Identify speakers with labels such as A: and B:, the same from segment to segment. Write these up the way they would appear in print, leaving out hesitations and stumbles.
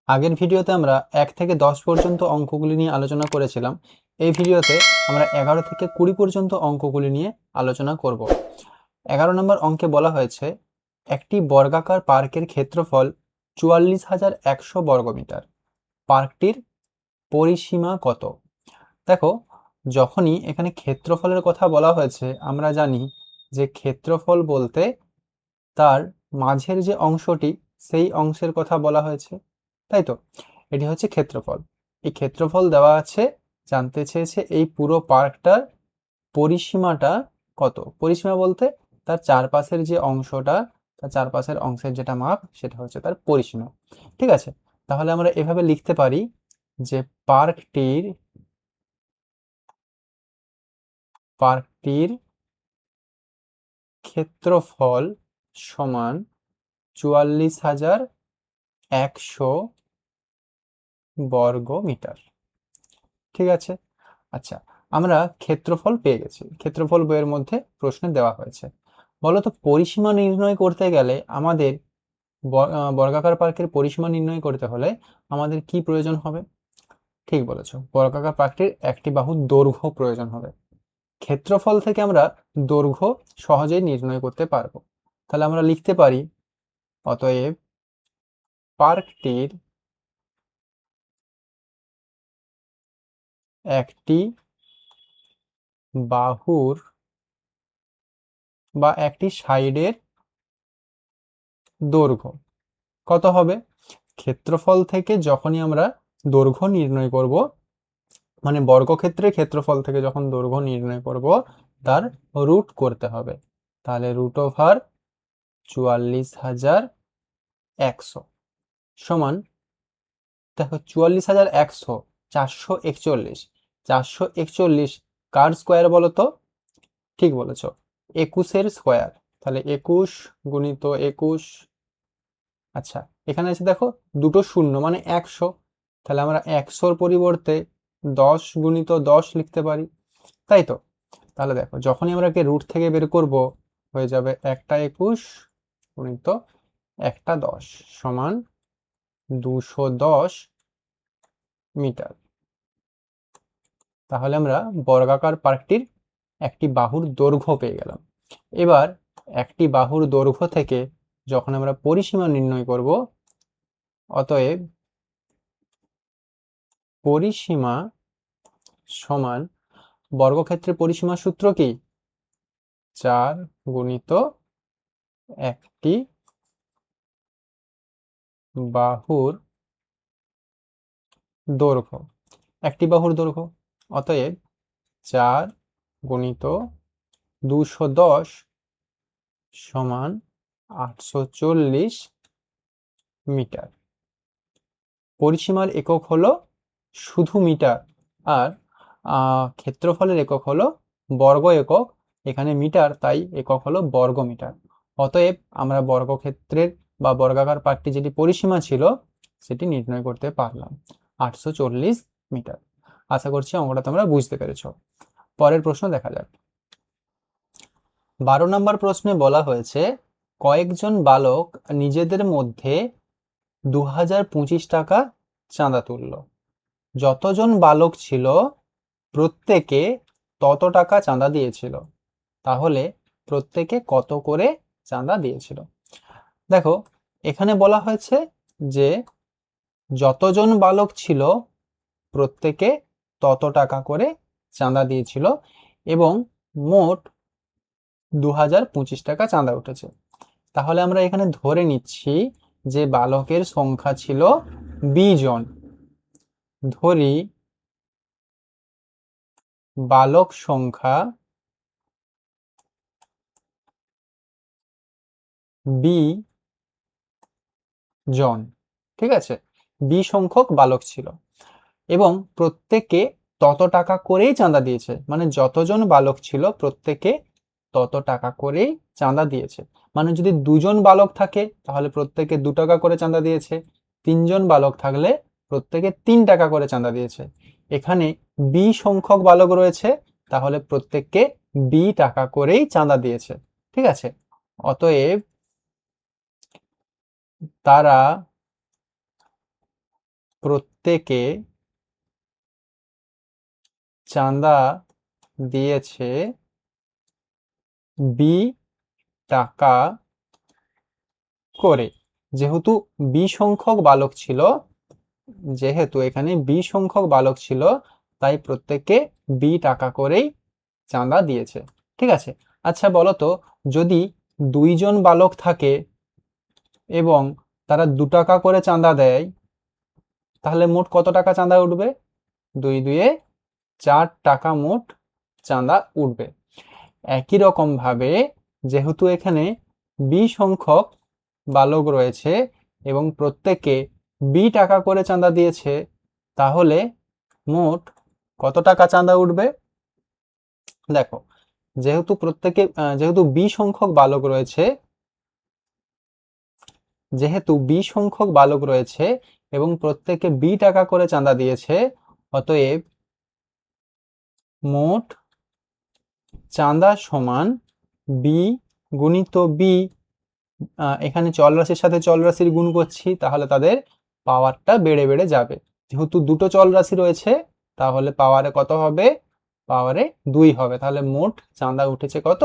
A: আগের ভিডিওতে আমরা 1 থেকে 10 পর্যন্ত অঙ্কগুলি নিয়ে আলোচনা করেছিলাম। এই ভিডিওতে আমরা 11 থেকে 20 পর্যন্ত অঙ্কগুলি নিয়ে আলোচনা করব। 11 নম্বর অঙ্কে বলা হয়েছে একটি বর্গাকার পার্কের ক্ষেত্রফল 44,100 বর্গমিটার। পার্কটির পরিসীমা কত? দেখো, যখনই এখানে ক্ষেত্রফলের কথা বলা হয়েছে আমরা জানি যে ক্ষেত্রফল বলতে তার মাঝের যে অংশটি সেই অংশের কথা বলা হয়েছে, তাই তো? এটি হচ্ছে ক্ষেত্রফল। এই ক্ষেত্রফল দেওয়া আছে, জানতে চেয়েছে এই পুরো পার্কটার পরিসীমাটা কত। পরিসীমা বলতে তার চারপাশের যে অংশটা, তার চারপাশের অংশের যেটা মাপ সেটা হচ্ছে তার পরিসীমা। ঠিক আছে, তাহলে আমরা এভাবে লিখতে পারি যে পার্কটির ক্ষেত্রফল সমান 44,100 বর্গ মিটার। ঠিক আছে, আচ্ছা, আমরা ক্ষেত্রফল পেয়ে গেছি। ক্ষেত্রফল বইয়ের মধ্যে প্রশ্নে দেওয়া হয়েছে। বলতো, পরিসীমা নির্ণয় করতে গেলে আমাদের বর্গাকার পার্কের পরিসীমা নির্ণয় করতে হলে আমাদের কি প্রয়োজন হবে? ঠিক বলেছো, বর্গাকার পার্কটির একটি বাহুর দৈর্ঘ্য প্রয়োজন হবে। ক্ষেত্রফল থেকে আমরা দৈর্ঘ্য সহজেই নির্ণয় করতে পারবো। তাহলে আমরা লিখতে পারি, অতএব পার্কটির একটি বাহুর বা একটি সাইডের দৈর্ঘ্য কত হবে? ক্ষেত্রফল থেকে যখনই আমরা দৈর্ঘ্য নির্ণয় করব, মানে বর্গক্ষেত্রের ক্ষেত্রফল থেকে যখন দৈর্ঘ্য নির্ণয় করব তার রুট করতে হবে। তাহলে √/44,100 সমান, দেখো 44,100 441, 441 কার স্কোয়ার বলো তো? ঠিক বলেছো, 21-এর স্কোয়ার। তাহলে 21 গুণিত 21। আচ্ছা, এখানে আছে দেখো দুটো শূন্য মানে 100, তাহলে আমরা 100-র পরিবর্তে 10 গুণিত 10 লিখতে পারি, তাই তো? তাহলে দেখো, যখনই আমরা একে রুট থেকে বের করব হয়ে যাবে একটা 21 গুণিত একটা 10 সমান 210 মিটার। তাহলে আমরা বর্গাকার পার্কটির একটি বাহুর দৈর্ঘ্য পেয়ে গেলাম। এবার একটি বাহুর দৈর্ঘ্য থেকে যখন আমরা পরিসীমা নির্ণয় করব, অতএব পরিসীমা সমান, বর্গক্ষেত্রের পরিসীমা সূত্র কি? 4 গুণিত একটি বাহুর দৈর্ঘ্য। একটি বাহুর দৈর্ঘ্য, অতএব 4 গুণিত 210 সমান 840 মিটার। পরিসীমার একক হলো শুধু মিটার, আর ক্ষেত্রফলের একক হলো বর্গ একক। এখানে মিটার, তাই একক হলো বর্গ মিটার। অতএব আমরা বর্গক্ষেত্রের বা বর্গাকার পার্কটি যেটি পরিসীমা ছিল সেটি নির্ণয় করতে পারলাম, 840 মিটার। আশা করছি অঙ্কটা তোমরা বুঝতে পেরেছো। পরের প্রশ্ন দেখা যাক। 12 নম্বর প্রশ্নে বলা হয়েছে কয়েকজন বালক নিজেদের মধ্যে 2025 টাকা চাঁদা তুলল। যতজন বালক ছিল প্রত্যেকে তত টাকা চাঁদা দিয়েছিল, তাহলে প্রত্যেকে কত করে চাঁদা দিয়েছিল? দেখো, এখানে বলা হয়েছে যে যতজন বালক ছিল প্রত্যেকে তত টাকা করে চাঁদা দিয়েছিল এবং মোট 2025 টাকা চাঁদা উঠেছে। তাহলে আমরা এখানে ধরে নিচ্ছি যে বালকের সংখ্যা ছিল 20 জন। ধরি বালক সংখ্যা 20 জন, ঠিক আছে? 20 সংখ্যক বালক ছিল এবং প্রত্যেকে তত টাকা করেই চাঁদা দিয়েছে, মানে যতজন বালক ছিল প্রত্যেকে তত টাকা করেই চাঁদা দিয়েছে। মানে যদি 2 জন বালক থাকে তাহলে প্রত্যেকে 2 টাকা করে চাঁদা দিয়েছে, 3 জন বালক থাকলে প্রত্যেকে 3 টাকা করে চাঁদা দিয়েছে। এখানে 20 সংখ্যক বালক রয়েছে, তাহলে প্রত্যেককে 20 টাকা করেই চাঁদা দিয়েছে। ঠিক আছে, অতএব তারা প্রত্যেকে চাঁদা দিয়েছে বি টাকা করে। যেহেতু বি সংখ্যক বালক ছিল, যেহেতু এখানে বি সংখ্যক বালক ছিল, তাই প্রত্যেককে বি টাকা করেই চাঁদা দিয়েছে। ঠিক আছে, আচ্ছা বলো তো, যদি 2জন বালক থাকে এবং তারা 2 টাকা করে চাঁদা দেয়, তাহলে মোট কত টাকা চাঁদা উঠবে? 2 2 4 টাকা মোট চাঁদা উঠবে। একই রকম ভাবে, যেহেতু এখানে বি সংখ্যক বালক রয়েছে এবং প্রত্যেকে বি টাকা করে চাঁদা দিয়েছে, তাহলে মোট কত টাকা চাঁদা উঠবে? দেখো, যেহেতু বি সংখ্যক বালক রয়েছে, এবং প্রত্যেকে বি টাকা করে চাঁদা দিয়েছে, অতএব মোট চাঁদা সমান বি গুণিত বি। এখানে চলরাশির সাথে চলরাশির গুণ করছি, তাহলে তাদের পাওয়ারটা বেড়ে বেড়ে যাবে। যেহেতু দুটো চলরাশি রয়েছে, তাহলে পাওয়ারে কত হবে? পাওয়ারে 2 হবে। তাহলে মোট চাঁদা উঠেছে কত?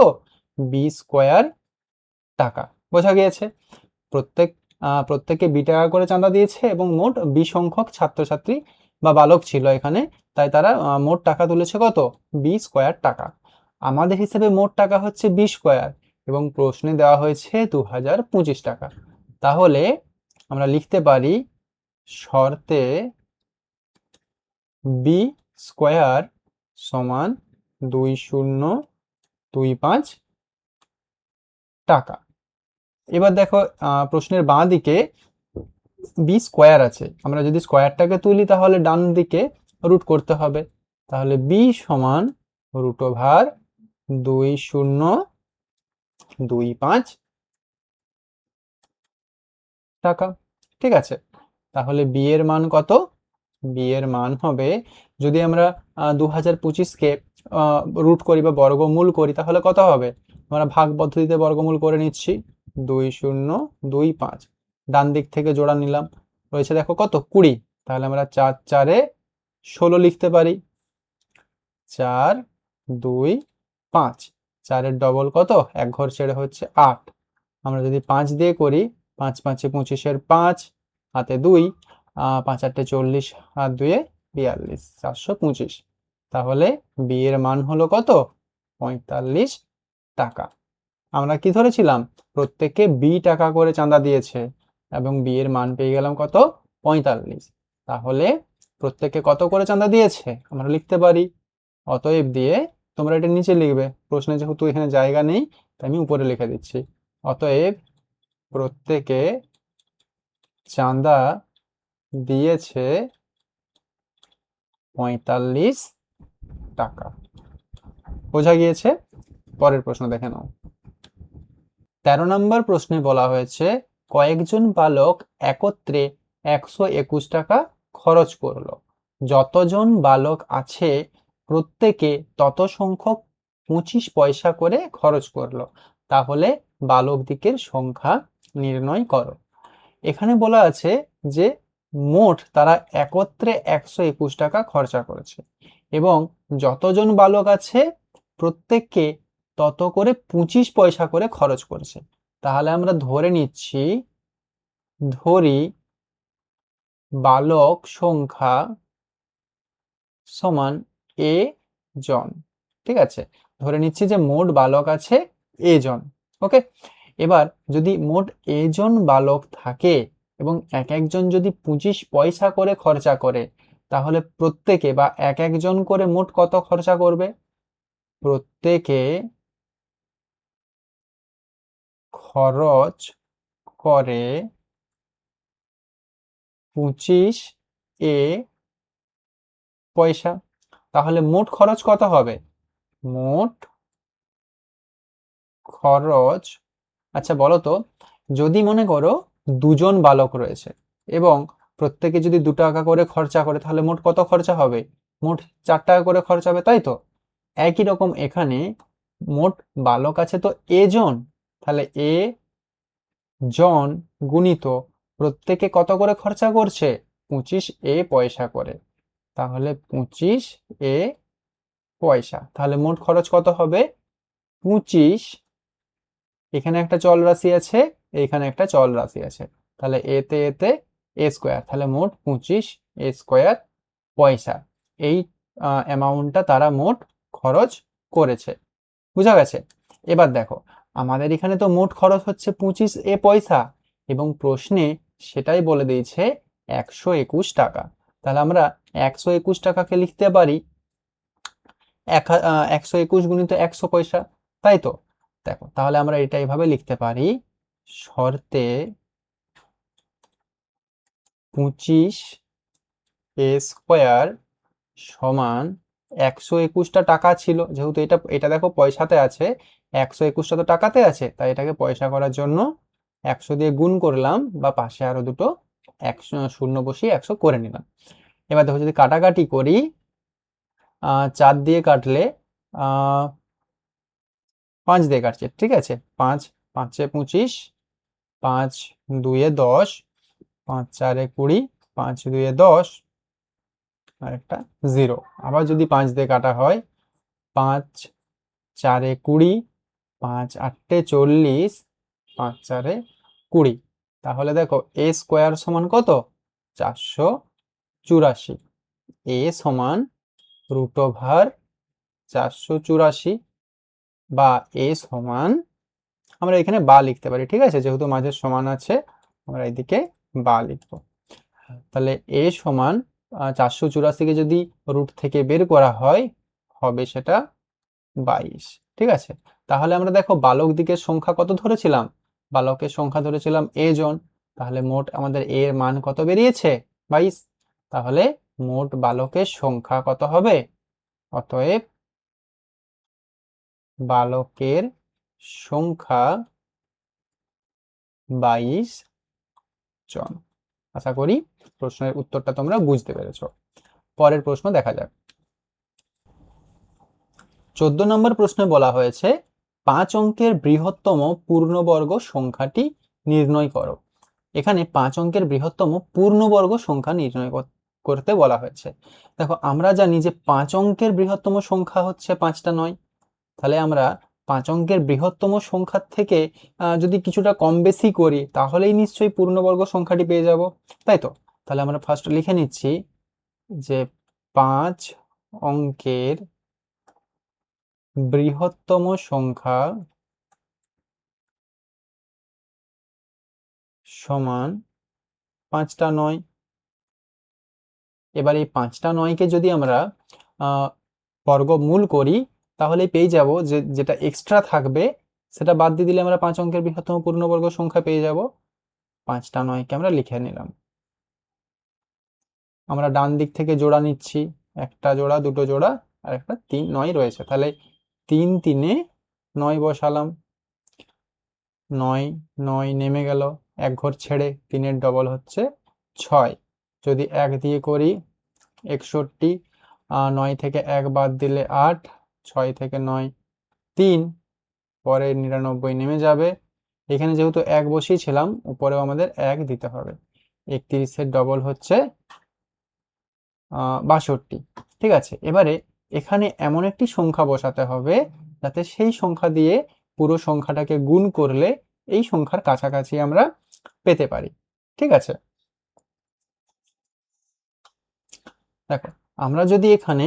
A: বি² টাকা। বোঝা গিয়েছে? প্রত্যেকে বি টাকা করে চাঁদা দিয়েছে এবং মোট বি সংখ্যক ছাত্রছাত্রী বা বালক ছিল এখানে, তাই তারা মোট টাকা তুলেছে কত? বি² টাকা। আমাদের হিসেবে মোট টাকা হচ্ছে বি² এবং প্রশ্নে দেওয়া হয়েছে 2025 টাকা। তাহলে আমরা লিখতে পারি শর্তে বি² সমান 2025 টাকা। এবার দেখো, প্রশ্নের বাঁ দিকে বি² আছে, আমরা যদি স্কোয়ারটাকে তুলি তাহলে ডান দিকে রুট করতে হবে। তাহলে বি সমান √2025 টাকা। ঠিক আছে, তাহলে বি এর মান কত? বি এর মান হবে, যদি আমরা 2025কে রুট করি বা বর্গমূল করি, তাহলে কত হবে? আমরা ভাগ পদ্ধতিতে বর্গমূল করে নিচ্ছি। 2025, ডান দিক থেকে জোড়া নিলাম, রয়েছে দেখো কত? 20। তাহলে আমরা 4 4 16 লিখতে পারি। 4 2 5, 4-এর ডবল কত? এক ঘর ছেড়ে হচ্ছে 8। আমরা যদি 5 দিয়ে করি, 5 5 25-এর 5, হাতে 2, 5 8 40, হাত 2 42, 425। তাহলে বি এর মান হলো কত? 45 টাকা। আমরা কি ধরেছিলাম? প্রত্যেককে বি টাকা করে চাঁদা দিয়েছে এবং বি এর মান পেয়ে গেলাম কত? 45। তাহলে প্রত্যেককে কত করে চাঁদা দিয়েছে আমরা লিখতে পারি। অতএব দিয়ে তোমরা এটা নিচে লিখবে, প্রশ্নে যেহেতু এখানে জায়গা নেই তাই আমি উপরে লিখে দিচ্ছি। অতএব প্রত্যেকে চাঁদা দিয়েছে 45 টাকা। বোঝা গিয়েছে? পরের প্রশ্ন দেখে নাও। 13 নম্বর প্রশ্নে বলা হয়েছে, কয়েকজন বালক একত্রে 121 টাকা খরচ করলো। যতজন বালক আছে প্রত্যেকে তত সংখ্যক 25 পয়সা করে খরচ করলো। তাহলে বালক দিকের সংখ্যা নির্ণয় করো। এখানে বলা আছে যে মোট তারা একত্রে 121 টাকা খরচা করেছে এবং যতজন বালক আছে প্রত্যেককে তত করে 25 পয়সা করে খরচ করেছে। তাহলে আমরা ধরি বালক সংখ্যা সমান এ জন। ঠিক আছে, ধরে নিচ্ছি যে মোট বালক আছে এ জন। ওকে, এবার যদি মোট এ জন বালক থাকে এবং এক একজন যদি 25 পয়সা করে খরচা করে, তাহলে প্রত্যেকে বা এক একজন করে মোট কত খরচা করবে? প্রত্যেকে খরচ করে 25 পয়সা। তাহলে মোট খরচ কত হবে? মোট খরচ, আচ্ছা বলো তো, যদি মনে করো 2জন বালক রয়েছে এবং প্রত্যেকে যদি 2 টাকা করে খরচা করে, তাহলে মোট কত খরচা হবে? মোট 4 টাকা করে খরচা হবে, তাই তো? একই রকম এখানে মোট বালক আছে তো এ জন, তাহলে এ জন গুণিত প্রত্যেকে কত করে খরচা করছে? 25 পয়সা করে। তাহলে 25 পয়সা। তাহলে মোট খরচ কত হবে? 25, এখানে একটা চল রাশি আছে, এখানে একটা চল রাশি আছে, তাহলে এতে এ স্কোয়ার, তাহলে মোট 25 স্কোয়ার পয়সা। এই অ্যামাউন্টটা তারা মোট খরচ করেছে। বুঝা গেছে? এবার দেখো, আমাদের এখানে তো মোট খরচ হচ্ছে 25 পয়সা, এবং প্রশ্নে সেটাই বলে দিয়েছে 121 টাকা। তাহলে আমরা 121 টাকাকে লিখতে পারি 121 গুণিত 100 পয়সা, তাই তো? দেখো, তাহলে আমরা এটা এইভাবে লিখতে পারি, শর্তে 25 স্কোয়ার সমান 121টা টাকা ছিল, যেহেতু এটা দেখো পয়সাতে আছে, 121টা তো টাকাতে আছে, তাই এটাকে পয়সা করার জন্য 100 দিয়ে গুণ করলাম, বা পাশে আরো দুটো 100 বসিয়ে 100 করে নিলাম। এবার দেখো, যদি কাটাকাটি করি, 4 দিয়ে কাটলে 5 দিয়ে কাটছে, ঠিক আছে, 5 5 25, 5 2 10, 5 4 20, 5 2 10, আর একটা 0। আবার যদি 5 দিয়ে কাটা হয়, 5 4 20, 5 8 40, 5 4 20। তাহলে দেখো এ স্কোয়ার সমান কত? 484। এ সমান √484, বা এ সমান, আমরা এখানে বা লিখতে পারি, ঠিক আছে, যেহেতু মাঝে সমান আছে, আমরা এদিকে বা লিখবো। তাহলে এ সমান 484কে যদি রুট থেকে বের করা হয়, হবে সেটা 22, ঠিক আছে। তাহলে আমরা দেখো, বালক দিকের সংখ্যা কত ধরেছিলাম? বালকের সংখ্যা ধরেছিলাম জন। তাহলে মোট আমাদের এর মান কত বেরিয়েছে? 22। তাহলে মোট বালকের সংখ্যা কত হবে? অতএব বালকের সংখ্যা 22 জন। আশা করি প্রশ্নের উত্তরটা তোমরা বুঝতে পেরেছো। পরের প্রশ্ন দেখা যাক। 14 নম্বর প্রশ্নে বলা হয়েছে 5 অঙ্কের বৃহত্তম পূর্ণবর্গ সংখ্যাটি নির্ণয় করো। এখানে 5 অঙ্কের বৃহত্তম পূর্ণবর্গ সংখ্যা নির্ণয় করতে বলা হয়েছে। দেখো, আমরা জানি যে 5 অঙ্কের বৃহত্তম সংখ্যা হচ্ছে 5টা 9। তাহলে আমরা 5 অঙ্কের বৃহত্তম সংখ্যার থেকে যদি কিছুটা কম বেশি করি, তাহলেই নিশ্চয়ই পূর্ণবর্গ সংখ্যাটি পেয়ে যাব, তাই তো? তাহলে আমরা ফার্স্ট লিখে নিচ্ছি যে 5 অঙ্কের বৃহত্তম সংখ্যা সমান 5টা 9। এবার এই 5টা 9কে যদি আমরা বর্গমূল করি, তাহলে পেয়ে যাব যে যেটা এক্সট্রা থাকবে সেটা বাদ দিয়ে দিলে আমরা 5 অঙ্কের বৃহত্তম পূর্ণবর্গ সংখ্যা পেয়ে যাব। 5টা 9কে আমরা লিখে নিলাম। আমরা ডান দিক থেকে জোড়া নিচ্ছি, একটা জোড়া, দুটো জোড়া, আর একটা 3 9 রয়েছে, তাহলে 3 3 9 বসালাম। 9 9 নেমে গেল, এক ঘর ছেড়ে, 3-এর ডবল হচ্ছে 6। যদি 1 দিয়ে করি 61, 9 থেকে 1 বাদ দিলে 8, 6 থেকে 9 3, পরে 99 নেমে যাবে। এখানে যেহেতু 1 বসিয়েছিলাম, উপরেও আমাদের 1 দিতে হবে। 31-এর ডবল হচ্ছে 62, ঠিক আছে। এবারে এখানে এমন একটি সংখ্যা বসাতে হবে যাতে সেই সংখ্যা দিয়ে পুরো সংখ্যাটাকে গুণ করলে এই সংখ্যার কাছাকাছি আমরা পেতে পারি, ঠিক আছে। দেখো, আমরা যদি এখানে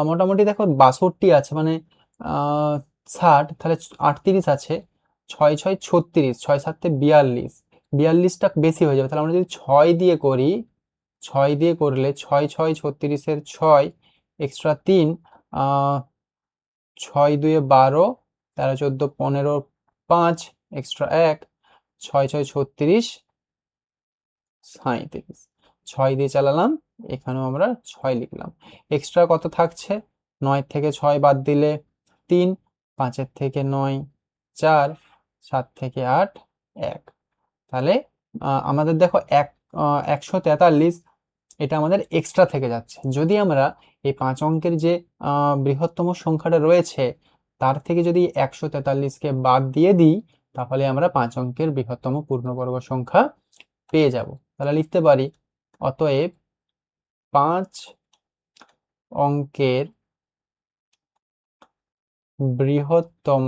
A: মোটামুটি দেখো 62 আছে, মানে 60, তাহলে 38 আছে, 6 6 36, 6 7 42, 42টা বেশি হয়ে যাবে। তাহলে আমরা যদি 6 দিয়ে করি, 6 দিয়ে করলে 6 6 36-এর 6, এক্সট্রা 3, 6 2 12, 13 14 15, 5, এক্সট্রা 1, 6 6 36, 37, 6 দিয়ে চালালাম, এখানেও আমরা 6 লিখলাম। এক্সট্রা কত থাকছে? 9 থেকে 6 বাদ দিলে 3, 5 থেকে 9 4, 7 থেকে 8 1। তাহলে আমাদের দেখো 143, এটা আমাদের এক্সট্রা থেকে যাচ্ছে। যদি আমরা এই 5 অঙ্কের যে বৃহত্তম সংখ্যাটা রয়েছে, তার থেকে যদি 143কে বাদ দিয়ে দিই, তাহলে আমরা 5 অঙ্কের বৃহত্তম পূর্ণবর্গ সংখ্যা পেয়ে যাব। তাহলে লিখতে পারি অতএব 5 অঙ্কের বৃহত্তম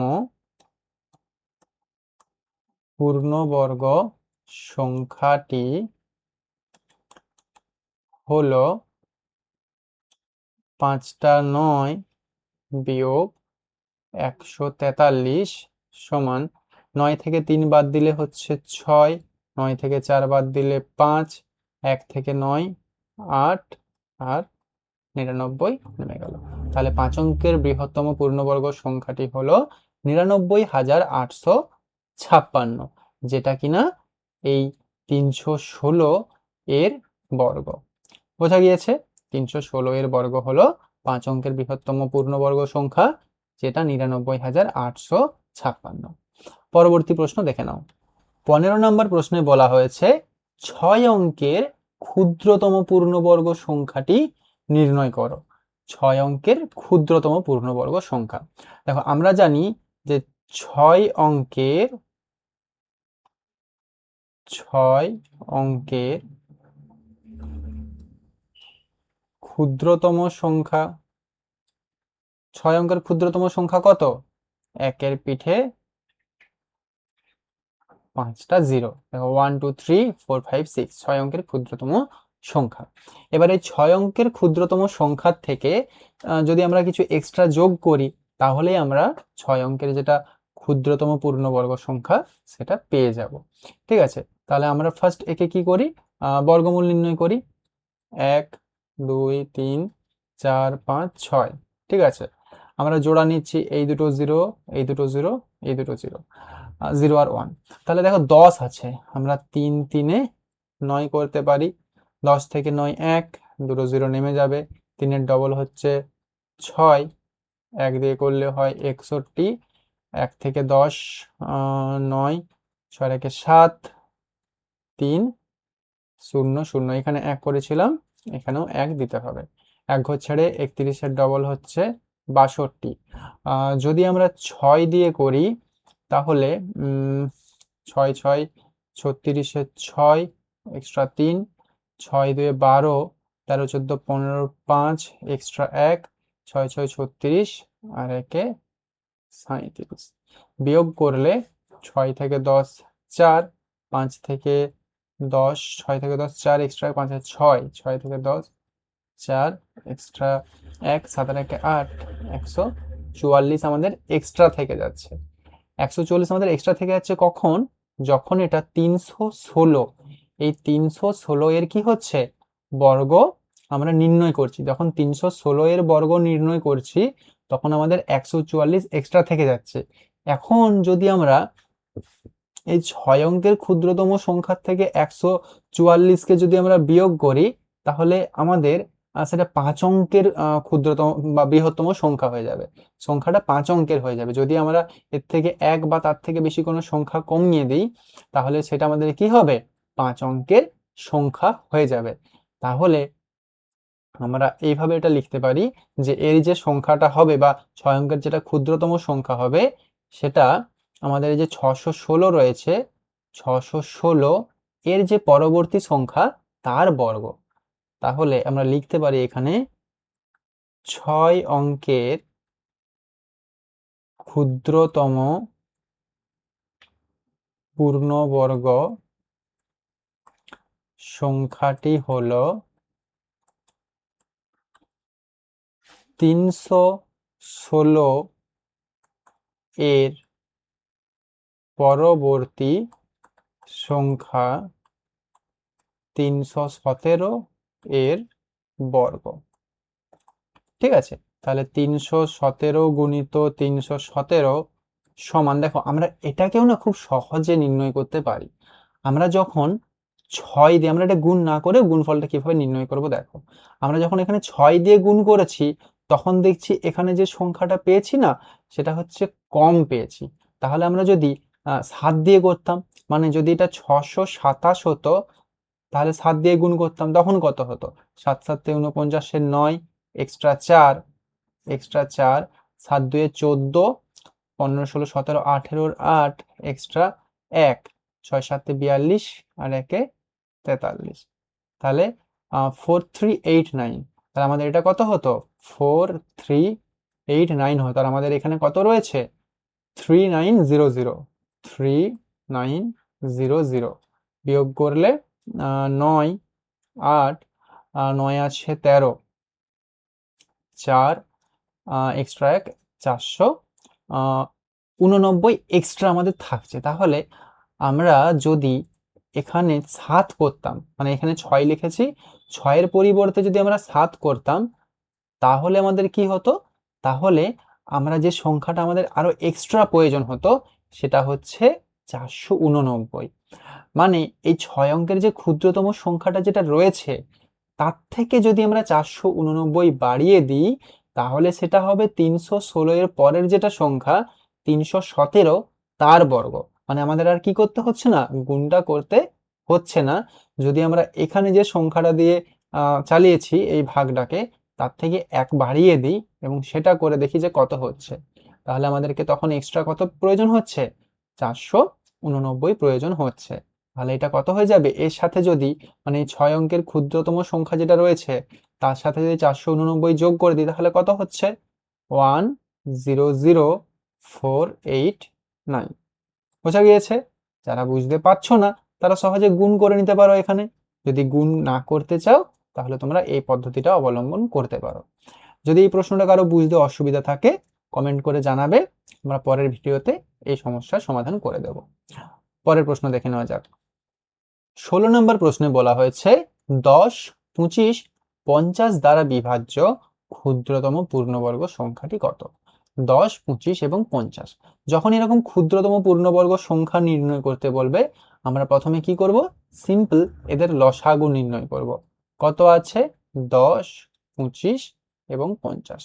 A: পূর্ণবর্গ সংখ্যাটি হলো 5টা 9 বিয়োগ 143 সমান 9 থেকে 3 বাদ দিলে হচ্ছে 6, 9 থেকে 4 বাদ দিলে 5, 1 থেকে 9 8 আর 99 নেমে গেল। তাহলে 5 অঙ্কের বৃহত্তম পূর্ণবর্গ সংখ্যাটি হলো 99,856, যেটা কিনা এই 316 এর বর্গ। বোঝা গিয়েছে 316 এর বর্গ হলো 5 অঙ্কের বৃহত্তম পূর্ণবর্গ সংখ্যা, যেটা 99,856। পরবর্তী প্রশ্ন দেখে নাও। 15 নম্বর প্রশ্নে বলা হয়েছে 6 অঙ্কের ক্ষুদ্রতম পূর্ণবর্গ সংখ্যাটি নির্ণয় করো। 6 অঙ্কের ক্ষুদ্রতম পূর্ণবর্গ সংখ্যা। দেখো আমরা জানি যে 6 অঙ্কের ক্ষুদ্রতম সংখ্যা, 6 অঙ্কের ক্ষুদ্রতম সংখ্যা কত? 1 এর পিঠে 5টা 0। দেখো 1 2 3 4 5 6 6 অঙ্কের ক্ষুদ্রতম সংখ্যা। এবার এই 6 অঙ্কের ক্ষুদ্রতম সংখ্যার থেকে যদি আমরা কিছু এক্সট্রা যোগ করি, তাহলেই আমরা 6 অঙ্কের যেটা ক্ষুদ্রতম পূর্ণবর্গ সংখ্যা সেটা পেয়ে যাব। ঠিক আছে, তাহলে আমরা ফার্স্ট একে কি করি, বর্গমূল নির্ণয় করি। 1 2 3 4 5 6। ঠিক আছে, আমরা জোড়া নিচ্ছি, এই দুটো 0, এই দুটো 0, এই দুটো 0, 0 আর 1। তাহলে দেখো 10 আছে, আমরা 3 3 এ 9 করতে পারি। 10 থেকে 9 1, দুটো 0 নেমে যাবে। 3 এর ডবল হচ্ছে 6, 1 দিয়ে করলে হয় 61। 1 থেকে 10 9, 6 একে 7, 3 0 0, এখানে 1 করেছিলাম, এখানেও 1 দিতে হবে। 1 ঘর ছেড়ে 31 এর ডবল হচ্ছে 62। যদি আমরা 6 দিয়ে করি তাহলে 6 6 36 এর 6 এক্সট্রা 3, 6 2 12, 13 14 15 5 এক্সট্রা 1, 6 6 36 আর 1 37। বিয়োগ করলে 6 থেকে 10 4, 5 থেকে 10, 6 থেকে 10 4 এক্সট্রা 5 6, 6 থেকে 10 4 এক্সট্রা 1, 7 আর 1 8, 144 আমাদের এক্সট্রা থেকে যাচ্ছে। 144 আমাদের এক্সট্রা থেকে যাচ্ছে কখন? যখন এটা 316, এই 316 এর কি হচ্ছে বর্গ আমরা নির্ণয় করছি। যখন 316 এর বর্গ নির্ণয় করছি তখন আমাদের 144 এক্সট্রা থেকে যাচ্ছে। এখন যদি আমরা এই 6 অঙ্কের ক্ষুদ্রতম সংখ্যার থেকে 144কে যদি আমরা বিয়োগ করি, তাহলে আমাদের সেটা 5 অঙ্কের ক্ষুদ্রতম বা বৃহত্তম সংখ্যা হয়ে যাবে। সংখ্যাটা 5 অঙ্কের হয়ে যাবে। যদি আমরা এর থেকে 1 বা তার থেকে বেশি কোনো সংখ্যা কমিয়ে দিই, তাহলে সেটা আমাদের কি হবে? 5 অঙ্কের সংখ্যা হয়ে যাবে। তাহলে আমরা এইভাবে এটা লিখতে পারি যে এর যে সংখ্যাটা হবে বা 6 অঙ্কের যেটা ক্ষুদ্রতম সংখ্যা হবে, সেটা আমাদের এই যে 616 রয়েছে, 616 এর যে পরবর্তী সংখ্যা তার বর্গ। তাহলে আমরা লিখতে পারি এখানে 6 অঙ্কের ক্ষুদ্রতম পূর্ণবর্গ সংখ্যাটি হলো 316 এর পরবর্তী সংখ্যা 317 এর বর্গ। ঠিক আছে, তাহলে 317 গুণিত 317 সমান, দেখো আমরা এটাকেও না খুব সহজে নির্ণয় করতে পারি। আমরা যখন 6 দিয়ে, আমরা এটা গুণ না করে গুণফলটা কিভাবে নির্ণয় করব দেখো। আমরা যখন এখানে 6 দিয়ে গুণ করেছি তখন দেখছি এখানে যে সংখ্যাটা পেয়েছি না, সেটা হচ্ছে কম পেয়েছি। তাহলে আমরা যদি 7 দিয়ে করতাম, মানে যদি এটা 627 হতো, তাহলে 7 দিয়ে গুণ করতাম, তখন কত হতো? 7 7 49 এর 9 এক্সট্রা 4, 7 2 14, 15 16 17 18 8 এক্সট্রা 1, 6 7 42 আর 1 43। তাহলে 4389, তাহলে আমাদের এটা কত হতো? 4389 হতো। আর আমাদের এখানে কত রয়েছে? 3900, 3900 বিয়োগ করলে 9, 8, 9 আছে 13, 4 এক্সট্রা 1, 489 এক্সট্রা আমাদের থাকছে। তাহলে আমরা যদি এখানে 7 করতাম, মানে এখানে 6 লিখেছি, 6-এর পরিবর্তে যদি আমরা 7 করতাম, তাহলে আমাদের কি হতো? তাহলে আমরা যে সংখ্যাটা আমাদের আরো এক্সট্রা প্রয়োজন হতো সেটা হচ্ছে 489। মানে এই 6 অঙ্কের যে ক্ষুদ্রতম সংখ্যাটা যেটা রয়েছে তার থেকে যদি আমরা 489 বাড়িয়ে দিই, তাহলে সেটা হবে 316 এর পরের যেটা সংখ্যা 317 তার বর্গ। মানে আমাদের আর কি করতে হচ্ছে না, গুণটা করতে হচ্ছে না। যদি আমরা এখানে যে সংখ্যাটা দিয়ে চালিয়েছি এই ভাগটাকে, তার থেকে 1 বাড়িয়ে দিই এবং সেটা করে দেখি যে কত হচ্ছে, তাহলে আমাদেরকে তখন এক্সট্রা কত প্রয়োজন হচ্ছে? 489 প্রয়োজন হচ্ছে। তাহলে এটা কত হয়ে যাবে? এর সাথে যদি, মানে এই 6 অঙ্কের ক্ষুদ্রতম সংখ্যা যেটা রয়েছে তার সাথে যদি 489 যোগ করে দিই, তাহলে কত হচ্ছে? 100489। বোঝা গিয়েছে? যারা বুঝতে পারছো না তারা সহজে গুণ করে নিতে পারো এখানে। যদি গুণ না করতে চাও তাহলে তোমরা এই পদ্ধতিটা অবলম্বন করতে পারো। যদি এই প্রশ্নটা কারো বুঝতে অসুবিধা থাকে কমেন্ট করে জানাবে, আমরা পরের ভিডিওতে এই সমস্যার সমাধান করে দেব। পরের প্রশ্ন দেখে নেওয়া যাক। 16 নম্বর প্রশ্নে বলা হয়েছে 10, 25, 50 দ্বারা বিভাজ্য ক্ষুদ্রতম পূর্ণবর্গ সংখ্যাটি কত? 10, 25 এবং 50, যখন এরকম ক্ষুদ্রতম পূর্ণবর্গ সংখ্যা নির্ণয় করতে বলবে, আমরা প্রথমে কি করব? সিম্পল এদের লসাগু নির্ণয় করব। কত আছে? 10, 25 এবং 50।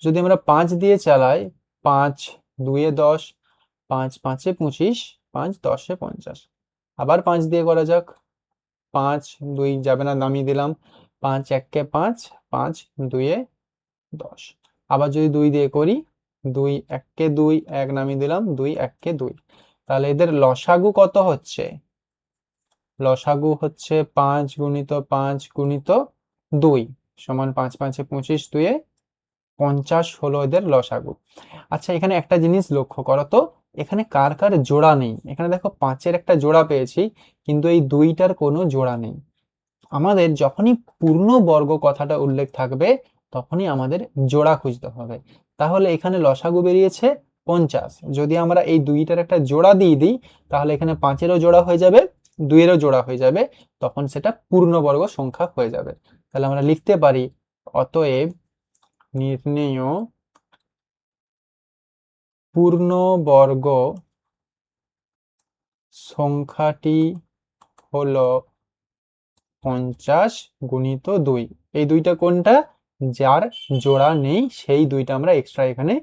A: যদি আমরা 5 দিয়ে চালাই, 5 2 10, 5 5 25, 5 10 50। আবার 5 দিয়ে করা যাক, 5 2 যাবে না, নামিয়ে দিলাম, 5 1 5, 5 2 10। আবার যদি 2 দিয়ে করি, 2 1 2, 1 নামিয়ে দিলাম, 2 1 2। তাহলে এদের লসাগু কত হচ্ছে? লসাগু হচ্ছে 5 গুণিত 5 গুণিত 2 সমান 5 5 25, 2 50 হলো এদের লসাগু। আচ্ছা, এখানে একটা জিনিস লক্ষ্য করো তো, এখানে কার কার জোড়া নেই? এখানে দেখো 5-এর একটা জোড়া পেয়েছি, কিন্তু এই 2টার কোনো জোড়া নেই। আমাদের যখনই পূর্ণবর্গ কথাটা উল্লেখ থাকবে তখনই আমাদের জোড়া খুঁজতে হবে। তাহলে এখানে লসাগু বেরিয়েছে 50, যদি আমরা এই 2টার একটা জোড়া দিয়ে দিই তাহলে এখানে 5-এরও জোড়া হয়ে যাবে, 2-এরও জোড়া হয়ে যাবে, তখন সেটা পূর্ণবর্গ সংখ্যা হয়ে যাবে। তাহলে আমরা লিখতে পারি, অতএব নির্ণেয় পূর্ণবর্গ সংখ্যাটি হলো 50 গুণিত 2। এই 2টা কোনটা? যার জোড়া নেই সেই 2টা আমরা এক্সট্রা এখানে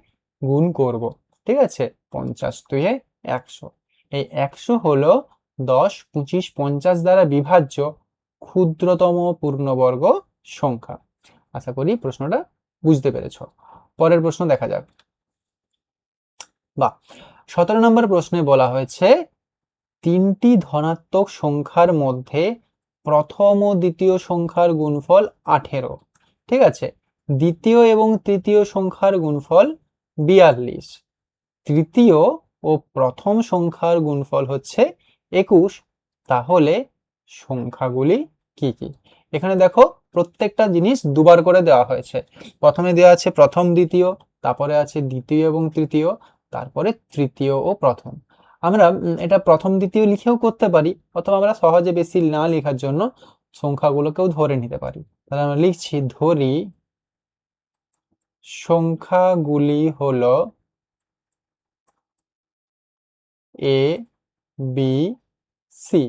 A: গুণ করব। ঠিক আছে? 50 2 100। এই 100 হলো 10, 25, 50 দ্বারা বিভাজ্য ক্ষুদ্রতম পূর্ণবর্গ সংখ্যা। আশা করি প্রশ্নটা বুঝতে পেরেছ। পরের প্রশ্ন দেখা যাক। 17 নম্বর প্রশ্নে বলা হয়েছে 3টি ধনাত্মক সংখ্যার মধ্যে প্রথম ও দ্বিতীয় সংখ্যার গুণফল 18। ঠিক আছে? দ্বিতীয় এবং তৃতীয় সংখ্যার গুণফল 42। তৃতীয় ও প্রথম সংখ্যার গুণফল হচ্ছে 21। তাহলে সংখ্যাগুলি কি কি? এখানে দেখো প্রত্যেকটা জিনিস দুবার করে দেওয়া হয়েছে। প্রথমে দেওয়া আছে প্রথম দ্বিতীয়, তারপরে আছে দ্বিতীয় এবং তৃতীয়, তারপরে তৃতীয় ও প্রথম। আমরা এটা প্রথম দ্বিতীয় লিখেও করতে পারি, অথবা আমরা সহজে বেশি না লেখার জন্য সংখ্যাগুলোকেও ধরে নিতে পারি। তাহলে আমরা লিখছি, ধরি সংখ্যাগুলি হলো এ বি সি।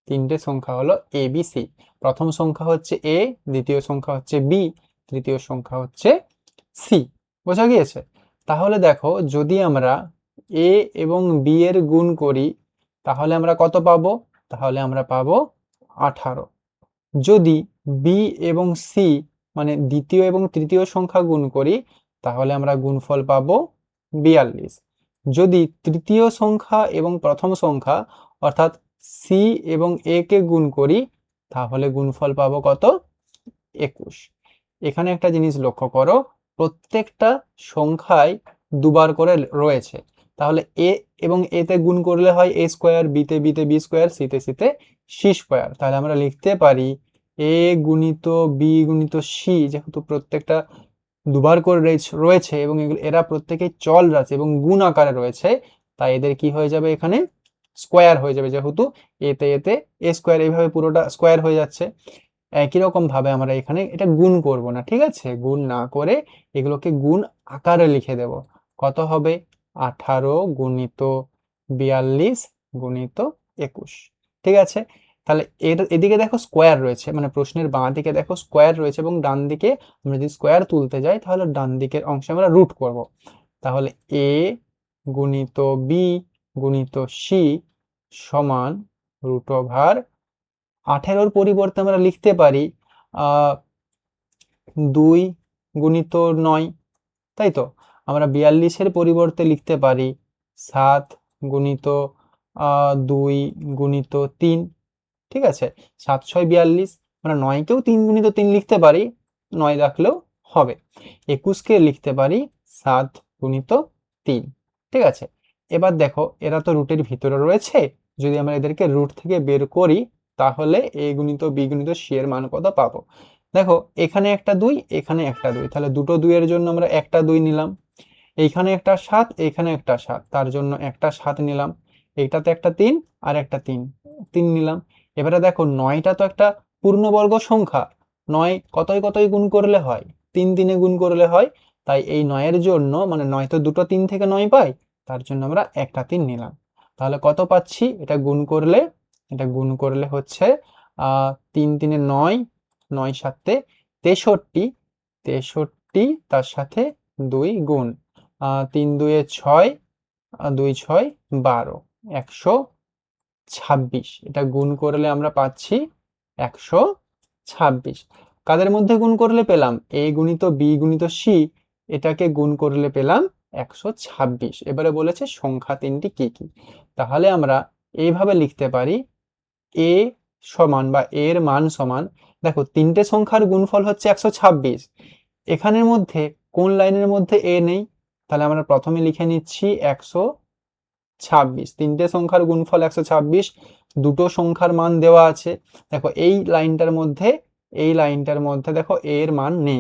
A: 3টে সংখ্যা হলো এ বি সি। প্রথম সংখ্যা হচ্ছে এ, দ্বিতীয় সংখ্যা হচ্ছে বি, তৃতীয় সংখ্যা হচ্ছে সি। বোঝা গিয়েছে? তাহলে দেখো, যদি আমরা এ এবং বি এর গুণ করি তাহলে আমরা কত পাবো? তাহলে আমরা পাবো 18। যদি বি এবং সি মানে দ্বিতীয় এবং তৃতীয় সংখ্যা গুণ করি তাহলে আমরা গুণফল পাবো 42। যদি তৃতীয় সংখ্যা এবং প্রথম সংখ্যা অর্থাৎ সি এবং এ কে গুণ করি তাহলে গুণফল পাবো কত? 21। এখানে একটা জিনিস লক্ষ্য করো, প্রত্যেকটা সংখ্যায় দুবার করে রয়েছে, তাহলে এ এবং এতে গুণ করলে হয় এ স্কোয়ার, বিতে বিতে বি স্কোয়ার, সিতে সিতে সি স্কোয়ার। তাহলে আমরা লিখতে পারি এ গুণিত বি গুণিত সি, যেহেতু প্রত্যেকটা দুবার করে রয়েছে এবং এরা প্রত্যেকেই চল রাশি এবং গুণ আকারে রয়েছে, তাই এদের কি হয়ে যাবে, এখানে স্কোয়ার হয়ে যাবে, যেহেতু এতে এতে এ স্কোয়ার, এইভাবে পুরোটা স্কোয়ার হয়ে যাচ্ছে। একই রকম ভাবে আমরা এখানে এটা গুণ করব না, ঠিক আছে, গুণ না করে এগুলোকে গুণ আকারে লিখে দেব। কত হবে? 18 গুণিত 42 গুণিত 21। ঠিক আছে, তাহলে এদিকে দেখো স্কোয়ার রয়েছে, মানে প্রশ্নের বাঁ দিকে দেখো স্কোয়ার রয়েছে এবং ডান দিকে আমরা যদি স্কোয়ার তুলতে যাই তাহলে ডান দিকের অংশে আমরা রুট করব। তাহলে এ গুণিত বি গুণিত সি সমান রুট ওভার 18-র পরিবর্তে আমরা লিখতে পারি 2 গুণিত 9, তাই তো। আমরা 42-এর পরিবর্তে লিখতে পারি 7 গুণিত 2 গুণিত 3। ঠিক আছে, 7 6 42, আমরা 9কেও 3 গুণিত 3 লিখতে পারি, 9 রাখলেও হবে। 21কে লিখতে পারি 7 গুণিত 3। ঠিক আছে, এবার দেখো এরা তো রুটের ভিতরে রয়েছে, যদি আমরা এদেরকে রুট থেকে বের করি তাহলে এ গুণিত বি গুণিত সি এর মান কত পাবো। দেখো এখানে একটা 2, এখানে একটা 2, তাহলে দুটো 2 এর জন্য আমরা একটা 2 নিলাম। এইখানে একটা 7, এইখানে একটা 7, তার জন্য একটা 7 নিলাম। এইটাতে একটা 3 আর একটা 3, 3 নিলাম। এবারে দেখো 9টা তো একটা পূর্ণবর্গ সংখ্যা, 9 কতই কতই গুণ করলে হয়, 3 3-এ গুণ করলে হয়, তাই এই 9-এর জন্য, মানে 9 তো দুটো 3 থেকে 9 পাই, তার জন্য আমরা একটা 3 নিলাম। তাহলে কত পাচ্ছি, এটা গুণ করলে হচ্ছে 3 3-এ 9, 9 7-এ 63, 63 তার সাথে 2 গুণ 3 2-এ 6, 2 6 12, 126। এটা গুণ করলে আমরা পাচ্ছি 126। কাদের মধ্যে গুণ করলে পেলাম? এ গুণিত বি গুণিত সি, এটাকে গুণ করলে পেলাম 126। এবারে বলেছে সংখ্যা তিনটি কি কি, তাহলে আমরা এইভাবে লিখতে পারি এ সমান বা এর মান সমান, দেখো তিনটে সংখ্যার গুণফল হচ্ছে 126, এখানের মধ্যে কোন লাইনের মধ্যে এ নেই, তাহলে আমরা প্রথমে লিখে নিচ্ছি 126, তিনটে সংখ্যার গুণফল 126, দুটো সংখ্যার মান দেওয়া আছে। দেখো এই লাইনটার মধ্যে দেখো এর মান নেই,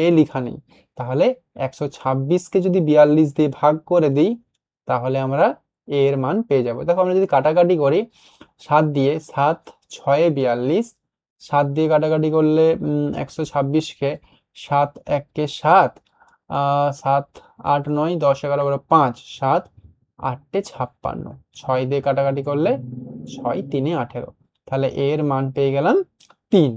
A: এ লেখা নেই, তাহলে 126কে যদি 42 দিয়ে ভাগ করে দিই তাহলে আমরা এর মান পেয়ে যাব। দেখো আমরা যদি কাটাকাটি করি 7 দিয়ে, 7 6 42, 7 দিয়ে কাটাকাটি করলে 126কে 7 1-কে 7, 7 8 9 10 11 12 5, 7 8-এ 56, 6 দিয়ে কাটাকাটি করলে 6 3-এ 18, তাহলে এর মান পেয়ে গেলাম 3।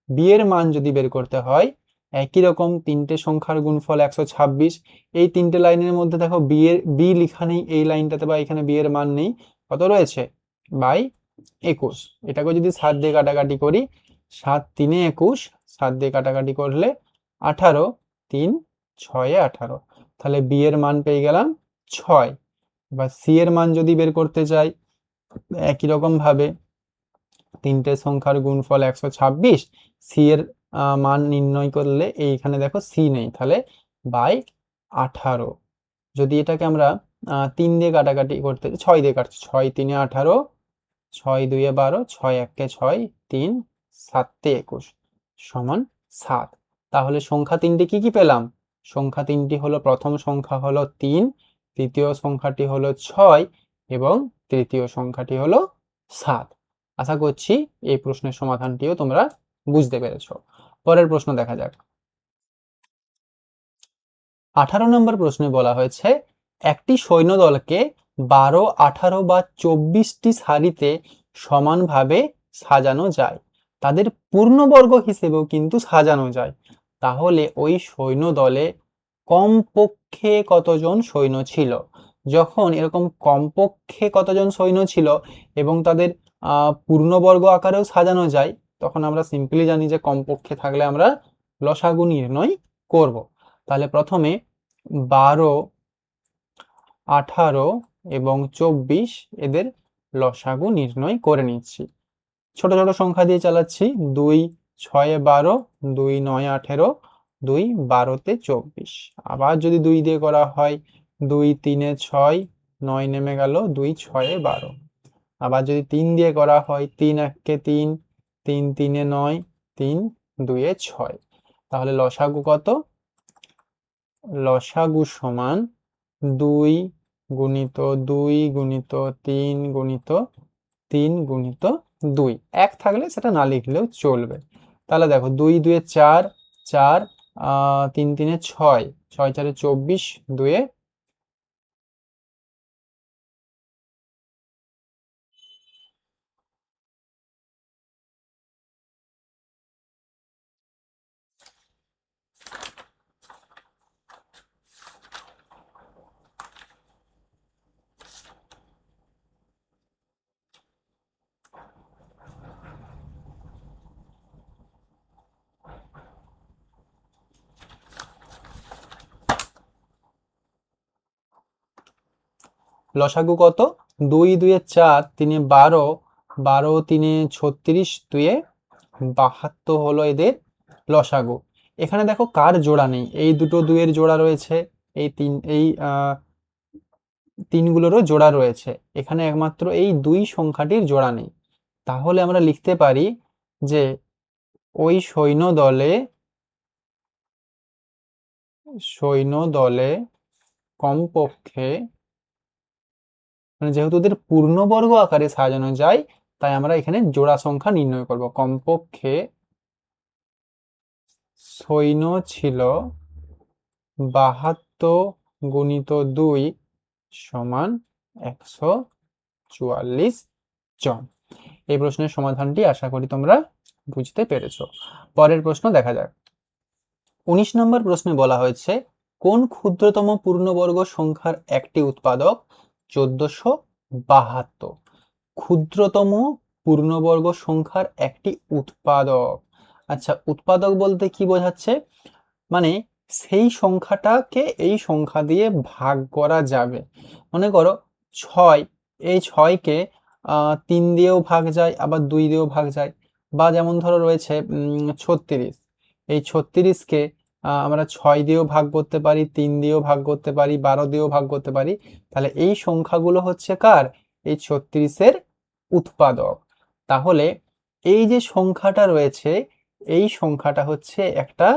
A: বি এর মান যদি বের করতে হয় একই রকম, তিনটে সংখ্যার গুণফল 126, এই তিনটে লাইনের মধ্যে দেখো বি লেখা নেই এই লাইনটাতে, বা এখানে বি এর মান নেই, কত রয়েছে 21। এটাকে যদি 7 দিয়ে কাটাকাটি করি, 7 3-এ 21, 7 দিয়ে কাটাকাটি করলে 18, 3 6-এ 18, তাহলে বি এর মান পেয়ে গেলাম 6। এবার সি এর মান যদি বের করতে চাই একই রকম ভাবে, তিনটে সংখ্যার গুণফল 126, সি এর মান নির্ণয় করলে এইখানে দেখো সি নেই, তাহলে 18। যদি এটাকে আমরা 3 দিয়ে কাটাকাটি করতে, 6 দিয়ে কাটছি, 6 3-এ 18, 6 2-এ 12, 6 1-কে 6, 3 7-এ 21 সমান 7। তাহলে সংখ্যা তিনটি কি কি পেলাম? সংখ্যা তিনটি হলো, প্রথম সংখ্যা হলো 3, দ্বিতীয় সংখ্যাটি হলো 6 এবং তৃতীয় সংখ্যাটি হলো 7। আশা করছি এই প্রশ্নের সমাধানটিও তোমরা বুঝতে পেরেছো। পরের প্রশ্ন দেখা যাক। 18 নম্বর প্রশ্নে বলা হয়েছে একটি সৈন্যদলকে 12 18 বা 24টি সারিতে সমানভাবে সাজানো যায়, তাদের পূর্ণবর্গ হিসেবেও কিন্তু সাজানো যায়, তাহলে ওই সৈন্যদলে কমপক্ষে কতজন সৈন্য ছিল। যখন এরকম কমপক্ষে কতজন সৈন্য ছিল এবং তাদের পূর্ণবর্গ আকারেও সাজানো যায়, তখন আমরা সিম্পলি জানি যে কমপক্ষে থাকলে আমরা লসাগু নির্ণয় করব। তাহলে প্রথমে 12 18 এবং 24 এদের লসাগু নির্ণয় করে নিচ্ছি। ছোট ছোট সংখ্যা দিয়ে চালাচ্ছি। 2 6 12, 2 9 18, 2 12 24। আবার যদি 2 দিয়ে করা হয়, 2 3 6, 9 নেমে গেল, 2 6 12। আবার যদি 3 দিয়ে করা হয়, 3 1 3, 3 3 9, 3 2 6। তাহলে লসাগু কত? লসাগু সমান 2 গুণিত 2 গুণিত 3 গুণিত 3 গুণিত 2। 1 থাকলে সেটা না লিখলেও চলবে। তাহলে দেখো 2 2 4, 4 3 3 6, 6 4 24, 2 লসাগু কত? 2 2 4, 3 12, 12 3 36, 2 72 হলো এদের লসাগু। এখানে দেখো কার জোড়া নেই, এই দুটো দুইয়ের জোড়া রয়েছে, এই তিনগুলোরও জোড়া রয়েছে, এখানে একমাত্র এই 2 সংখ্যাটির জোড়া নেই। তাহলে আমরা লিখতে পারি যে ওই সৈন্য দলে কমপক্ষে, মানে যেহেতু ওদের পূর্ণবর্গ আকারে সাজানো যায়, তাই আমরা এখানে জোড়া সংখ্যা নির্ণয় করব। কমপক্ষে সৈন্য ছিল 72 গুণিত 2 সমান 144 জন। এই প্রশ্নের সমাধানটি আশা করি তোমরা বুঝতে পেরেছো। পরের প্রশ্ন দেখা যাক। 19 নম্বর প্রশ্নে বলা হয়েছে, কোন ক্ষুদ্রতম পূর্ণবর্গ সংখ্যার একটি উৎপাদক 1472? ক্ষুদ্রতম পূর্ণবর্গ সংখ্যার একটি উৎপাদক। আচ্ছা, উৎপাদক বলতে কি বোঝাচ্ছে? মানে সেই সংখ্যাটাকে এই সংখ্যা দিয়ে ভাগ করা যাবে। মনে করো 6, এই 6কে 3 দিয়েও ভাগ যায়, আবার 2 দিয়েও ভাগ যায়। বা যেমন ধরো রয়েছে 36, এই 36কে আমরা 6 দিয়েও ভাগ করতে পারি, 3 দিয়েও ভাগ করতে পারি, 12 দিয়েও ভাগ করতে পারি। তাহলে এই সংখ্যাগুলো হচ্ছে কার? এই 36-এর উৎপাদক। তাহলে এই যে সংখ্যাটা রয়েছে, এই সংখ্যাটা হচ্ছে একটা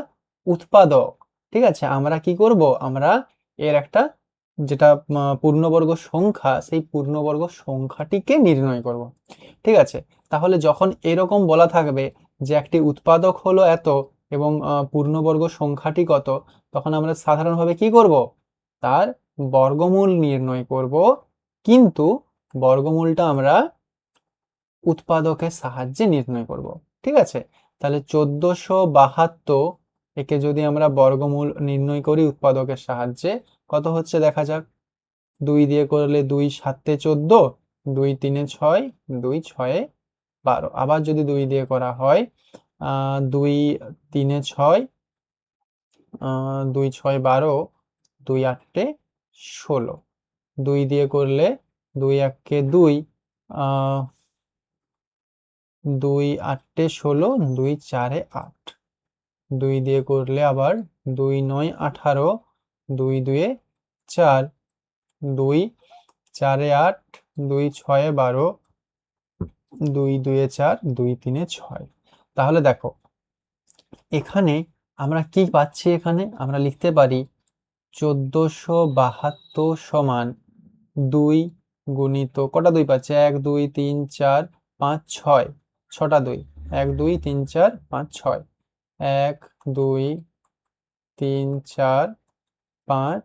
A: উৎপাদক। ঠিক আছে, আমরা কি করব? আমরা এর একটা যেটা পূর্ণবর্গ সংখ্যা, সেই পূর্ণবর্গ সংখ্যাটিকে নির্ণয় করব। ঠিক আছে, তাহলে যখন এরকম বলা থাকবে যে একটি উৎপাদক হলো এত এবং পূর্ণবর্গ সংখ্যাটি কত, তখন আমরা সাধারণভাবে কি করব? তার বর্গমূল নির্ণয় করব। কিন্তু বর্গমূলটা আমরা উৎপাদকের সাহায্যে নির্ণয় করব। ঠিক আছে, তাহলে 1472 একে যদি আমরা বর্গমূল নির্ণয় করি উৎপাদকের সাহায্যে, কত হচ্ছে দেখা যাক। 2 দিয়ে করলে 2 7 14, 2 3 6, 2 6 12। আবার যদি 2 দিয়ে করা হয়, 2 3 6, 2 6 12, 2 8 16। 2 দিয়ে করলে 2 1 2, 2 8 16, 2 4 8। 2 দিয়ে করলে আবার 2 9 18, 2 2 4, 2 4 8, 2 6 12, 2 2 4, 2 3 6। তাহলে দেখো এখানে আমরা কি পাচ্ছি? এখানে আমরা লিখতে পারি 1472 সমান 2 গুণিত কটা 2 পাচ্ছি? 1 2 3 4 5 6, 6টা 2, 1 2 3 4 5 6, 1 2 3 4 5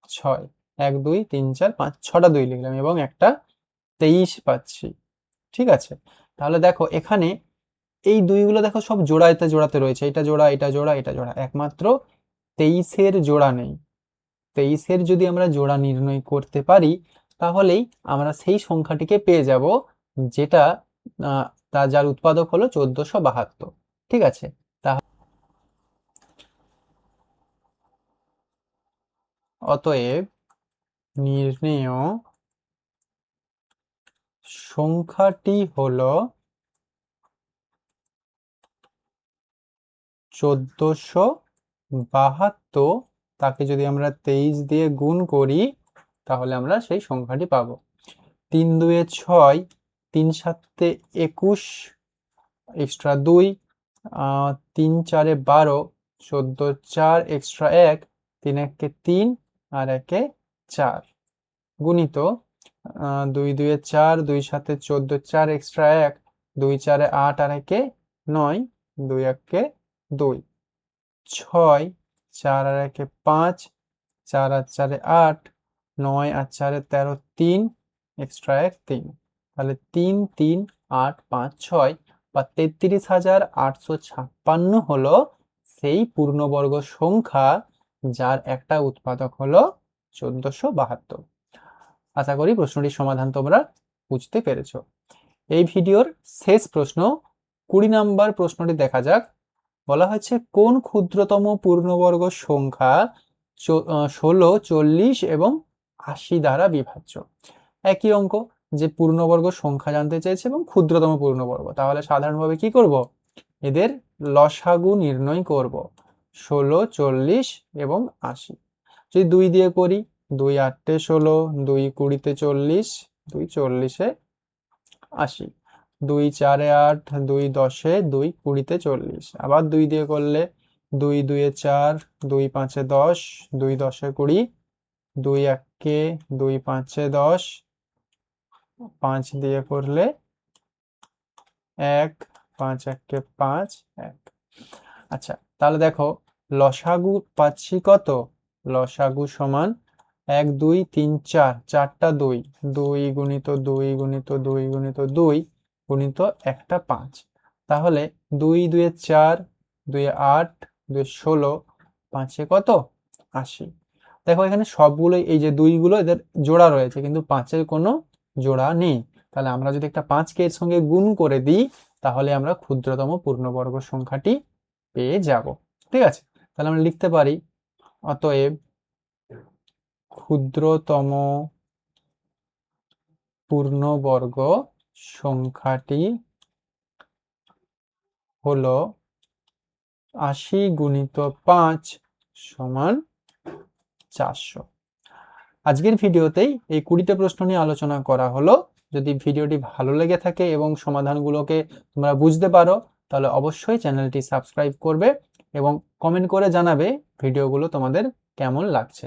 A: 6, 1 2 3 4 5, 6টা 2 লিখলাম এবং একটা 23 পাচ্ছি। ঠিক আছে, তাহলে দেখো এখানে এই দুইগুলো দেখো সব জোড়াতে জোড়াতে রয়েছে, এটা জোড়া, এটা জোড়া, এটা জোড়া, একমাত্র 23-এর জোড়া নেই। 23-এর যদি আমরা জোড়া নির্ণয় করতে পারি, তাহলেই আমরা সেই সংখ্যাটিকে পেয়ে যাব যেটা যার উৎপাদক হলো 1472। ঠিক আছে, অতএব নির্ণেয় সংখ্যাটি হলো 1472 তাকে যদি আমরা 23 দিয়ে গুণ করি তাহলে আমরা সেই সংখ্যাটি পাবো। 3 2 6, 3 7 21, এক্সট্রা 2, 3 4 12, 14 4 এক্সট্রা 1, 3 1 3 আর 1 4, গুণিত 2 2 4, 2 7 14, 4 এক্সট্রা 1, 2 4 8 আর 1 9, 2 1 2, 6, 4 আর 1 5, 4 আর 4 8, 9 আর 4 13, 3 এক্সট্রা 1 3, তাহলে 3 3 8 5 6 বা 33,856 হলো সেই পূর্ণবর্গ সংখ্যা যার একটা উৎপাদক হলো 1472। আশা করি প্রশ্নটির সমাধান তোমরা বুঝতে পেরেছো। এই ভিডিওর শেষ প্রশ্ন 20 নম্বর প্রশ্নটি দেখা যাক। বলা হয়েছে কোন ক্ষুদ্রতম পূর্ণবর্গ সংখ্যা 16, 40 এবং 80 দ্বারা বিভাজ্য। একই অঙ্ক, যে পূর্ণবর্গ সংখ্যা জানতে চেয়েছে এবং ক্ষুদ্রতম পূর্ণবর্গ, তাহলে সাধারণভাবে কি করব, এদের লসাগু নির্ণয় করব। 16, 40 এবং 80। যদি 2 দিয়ে করি, 2 8 16, 2 20 40, 2 40 80, 2 4 8, 2 10, 2 20 40। আবার 2 দিয়ে করলে 2 2 4, 2 5 10, 2 10 20, 2 1 2 5 10, 5 দিয়ে করলে 1 5 1 5 1। আচ্ছা, তাহলে দেখো লসাগু পাচ্ছি কত, লসাগু সমান 1 2 3 4, 4টা 2, 2 গুণিত 2 গুণিত 2 গুণিত 2 গুণিত একটা 5, তাহলে 2 2 4, 2 8, 2 16, 5 কত 80। দেখো এখানে সবগুলোই এই যে 2 গুলো এদের জোড়া রয়েছে কিন্তু 5-এর কোনো জোড়া নেই। তাহলে আমরা যদি একটা 5কে এর সঙ্গে গুণ করে দিই তাহলে আমরা ক্ষুদ্রতম পূর্ণবর্গ সংখ্যাটি পেয়ে যাব। ঠিক আছে, তাহলে আমরা লিখতে পারি অতএব ক্ষুদ্রতম পূর্ণবর্গ সংখ্যাটি হলো 80 গুণিত 5 সমান 400। আজকের ভিডিওতেই এই 20টা প্রশ্ন নিয়ে আলোচনা করা হলো। যদি ভিডিওটি ভালো লেগে থাকে এবং সমাধানগুলোকে তোমরা বুঝতে পারো তাহলে অবশ্যই চ্যানেলটি সাবস্ক্রাইব করবে এবং কমেন্ট করে জানাবে ভিডিওগুলো তোমাদের কেমন লাগছে।